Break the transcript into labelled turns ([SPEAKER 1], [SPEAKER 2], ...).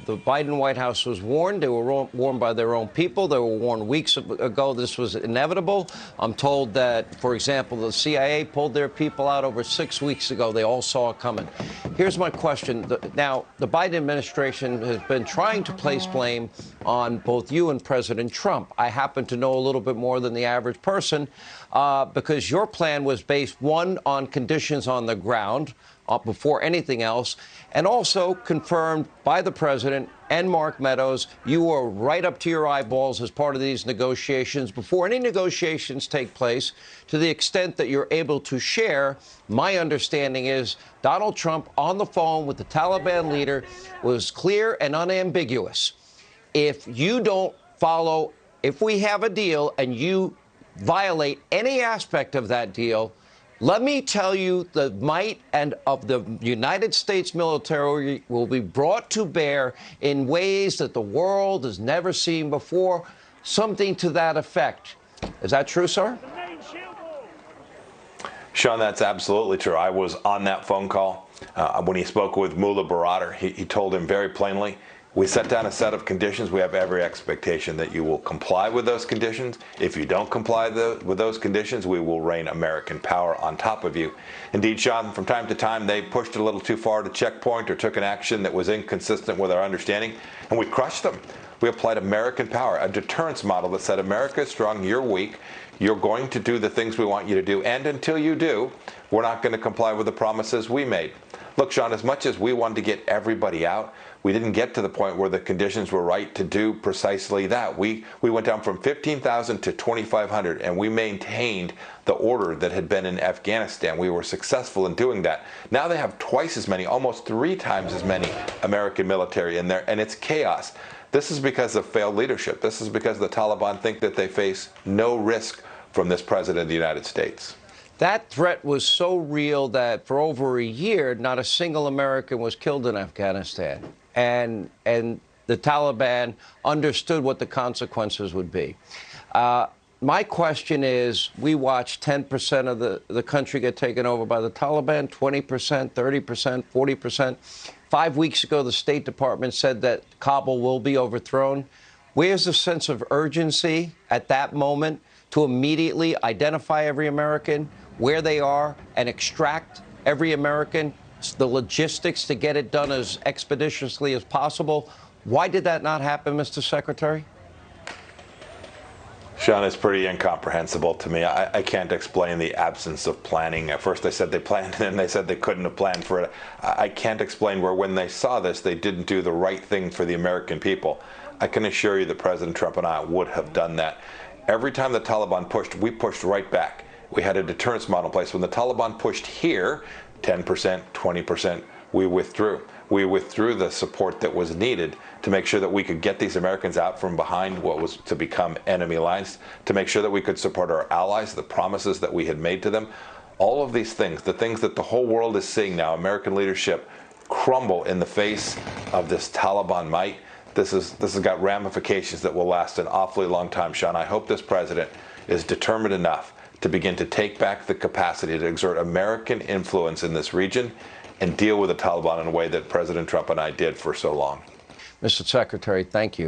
[SPEAKER 1] The Biden White House was warned. They were warned by their own people. They were warned weeks ago this was inevitable. I'm told that, for example, the CIA pulled their people out over 6 weeks ago. They all saw it coming. Here's my question. Now, the Biden administration has been trying to place blame on both you and President Trump. I happen to know a little bit more than the average person because your plan was based, one, on conditions on the ground before anything else, and also confirmed by the president and Mark Meadows. You were right up to your eyeballs as part of these negotiations. Before any negotiations take place, to the extent that you're able to share, my understanding is Donald Trump on the phone with the Taliban leader was clear and unambiguous. If you don't follow, if we have a deal and you violate any aspect of that deal, let me tell you, the might and of the United States military will be brought to bear in ways that the world has never seen before. Something to that effect. Is that true, sir?
[SPEAKER 2] Sean, that's absolutely true. I was on that phone call when he spoke with Mullah Baradar. He told him very plainly, we set down a set of conditions. We have every expectation that you will comply with those conditions. If you don't comply with those conditions, we will rain American power on top of you. Indeed, Sean, from time to time, they pushed a little too far to checkpoint or took an action that was inconsistent with our understanding, and we crushed them. We applied American power, a deterrence model that said, America is strong, you're weak, you're going to do the things we want you to do, and until you do, we're not going to comply with the promises we made. Look, Sean, as much as we wanted to get everybody out, we didn't get to the point where the conditions were right to do precisely that. We went down from 15,000 to 2,500, and we maintained the order that had been in Afghanistan. We were successful in doing that. Now they have twice as many, almost 3 times as many American military in there, and it's chaos. This is because of failed leadership. This is because the Taliban think that they face no risk from this president of the United States.
[SPEAKER 1] That threat was so real that for over a year, not a single American was killed in Afghanistan. And the Taliban understood what the consequences would be. My question is, we watched 10% of the country get taken over by the Taliban, 20%, 30%, 40%. 5 weeks ago, the State Department said that Kabul will be overthrown. Where's the sense of urgency at that moment to immediately identify every American, where they are, and extract every American, the logistics to get it done as expeditiously as possible? Why did that not happen, Mr. Secretary?
[SPEAKER 2] Sean, it's pretty incomprehensible to me. I can't explain the absence of planning. At first they said they planned, and then they said they couldn't have planned for it. I can't explain where, when they saw this, they didn't do the right thing for the American people. I can assure you that President Trump and I would have done that. Every time the Taliban pushed, we pushed right back. We had a deterrence model in place. When the Taliban pushed here, 10%, 20%, we withdrew. We withdrew the support that was needed to make sure that we could get these Americans out from behind what was to become enemy lines, to make sure that we could support our allies, the promises that we had made to them. All of these things, the things that the whole world is seeing now, American leadership crumble in the face of this Taliban might. This has got ramifications that will last an awfully long time, Sean. I hope this president is determined enough to begin to take back the capacity to exert American influence in this region and deal with the Taliban in a way that President Trump and I did for so long.
[SPEAKER 1] Mr. Secretary, thank you.